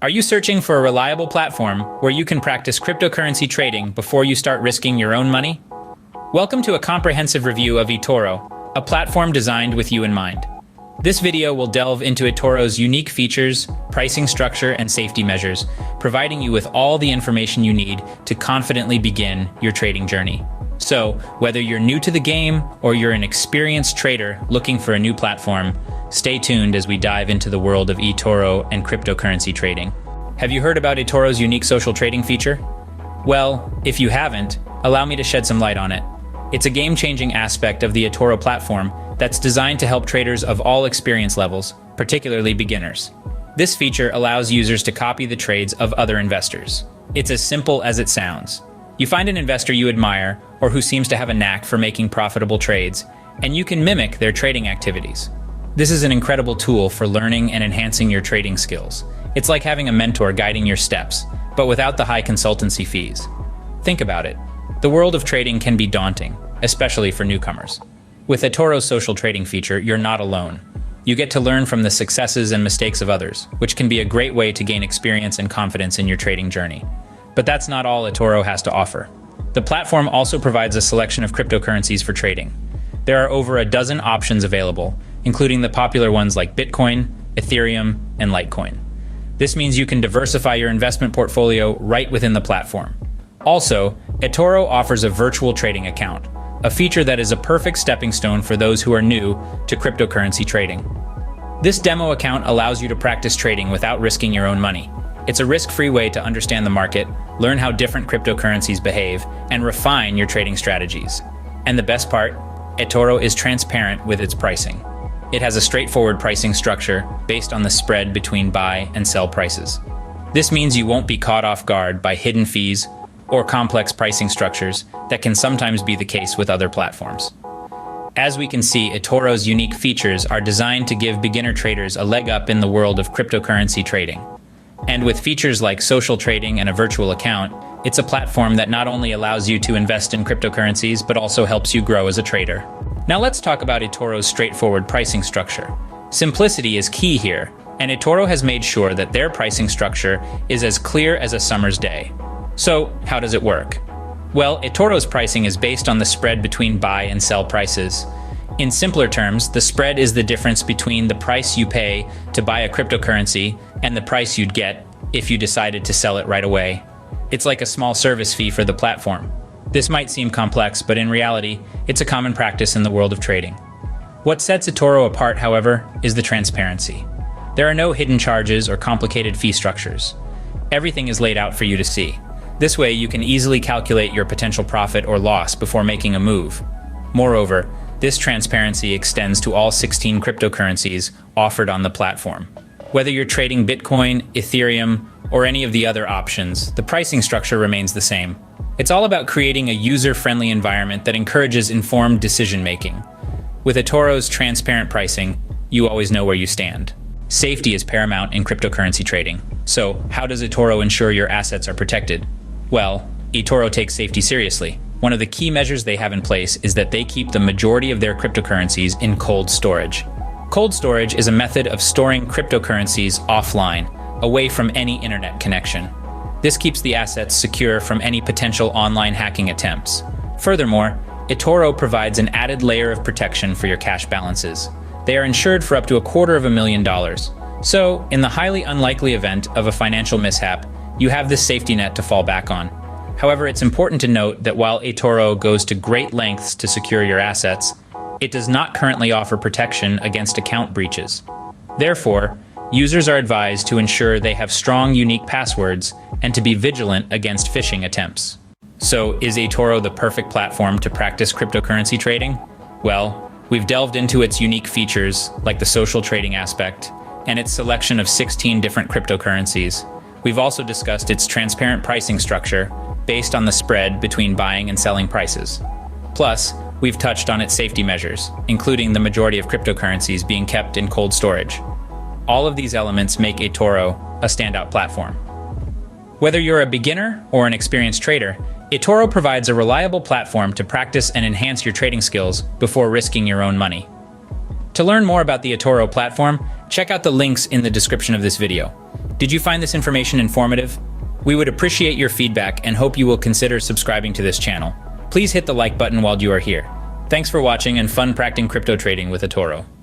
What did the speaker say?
Are you searching for a reliable platform where you can practice cryptocurrency trading before you start risking your own money? Welcome to a comprehensive review of eToro, a platform designed with you in mind. This video will delve into eToro's unique features, pricing structure, and safety measures, providing you with all the information you need to confidently begin your trading journey. So, whether you're new to the game or you're an experienced trader looking for a new platform, stay tuned as we dive into the world of eToro and cryptocurrency trading. Have you heard about eToro's unique social trading feature? Well, if you haven't, allow me to shed some light on it. It's a game-changing aspect of the eToro platform that's designed to help traders of all experience levels, particularly beginners. This feature allows users to copy the trades of other investors. It's as simple as it sounds. You find an investor you admire or who seems to have a knack for making profitable trades, and you can mimic their trading activities. This is an incredible tool for learning and enhancing your trading skills. It's like having a mentor guiding your steps, but without the high consultancy fees. Think about it. The world of trading can be daunting, especially for newcomers. With eToro's social trading feature, you're not alone. You get to learn from the successes and mistakes of others, which can be a great way to gain experience and confidence in your trading journey. But that's not all eToro has to offer. The platform also provides a selection of cryptocurrencies for trading. There are over a dozen options available, including the popular ones like Bitcoin, Ethereum, and Litecoin. This means you can diversify your investment portfolio right within the platform. Also, eToro offers a virtual trading account, a feature that is a perfect stepping stone for those who are new to cryptocurrency trading. This demo account allows you to practice trading without risking your own money. It's a risk-free way to understand the market, learn how different cryptocurrencies behave, and refine your trading strategies. And the best part, eToro is transparent with its pricing. It has a straightforward pricing structure based on the spread between buy and sell prices. This means you won't be caught off guard by hidden fees or complex pricing structures that can sometimes be the case with other platforms. As we can see, eToro's unique features are designed to give beginner traders a leg up in the world of cryptocurrency trading. And with features like social trading and a virtual account, it's a platform that not only allows you to invest in cryptocurrencies, but also helps you grow as a trader. Now let's talk about eToro's straightforward pricing structure. Simplicity is key here, and eToro has made sure that their pricing structure is as clear as a summer's day. So, how does it work? Well, eToro's pricing is based on the spread between buy and sell prices. In simpler terms, the spread is the difference between the price you pay to buy a cryptocurrency and the price you'd get if you decided to sell it right away. It's like a small service fee for the platform. This might seem complex, but in reality, it's a common practice in the world of trading. What sets eToro apart, however, is the transparency. There are no hidden charges or complicated fee structures. Everything is laid out for you to see. This way, you can easily calculate your potential profit or loss before making a move. Moreover, this transparency extends to all 16 cryptocurrencies offered on the platform. Whether you're trading Bitcoin, Ethereum, or any of the other options, the pricing structure remains the same. It's all about creating a user-friendly environment that encourages informed decision-making. With eToro's transparent pricing, you always know where you stand. Safety is paramount in cryptocurrency trading. So, how does eToro ensure your assets are protected? Well, eToro takes safety seriously. One of the key measures they have in place is that they keep the majority of their cryptocurrencies in cold storage. Cold storage is a method of storing cryptocurrencies offline, away from any internet connection. This keeps the assets secure from any potential online hacking attempts. Furthermore, eToro provides an added layer of protection for your cash balances. They are insured for up to $250,000. So, in the highly unlikely event of a financial mishap, you have this safety net to fall back on. However, it's important to note that while eToro goes to great lengths to secure your assets, it does not currently offer protection against account breaches. Therefore, users are advised to ensure they have strong, unique passwords and to be vigilant against phishing attempts. So, is eToro the perfect platform to practice cryptocurrency trading? Well, we've delved into its unique features, like the social trading aspect, and its selection of 16 different cryptocurrencies. We've also discussed its transparent pricing structure, based on the spread between buying and selling prices. Plus, we've touched on its safety measures, including the majority of cryptocurrencies being kept in cold storage. All of these elements make eToro a standout platform. Whether you're a beginner or an experienced trader, eToro provides a reliable platform to practice and enhance your trading skills before risking your own money. To learn more about the eToro platform, check out the links in the description of this video. Did you find this information informative? We would appreciate your feedback and hope you will consider subscribing to this channel. Please hit the like button while you are here. Thanks for watching and fun practicing crypto trading with eToro.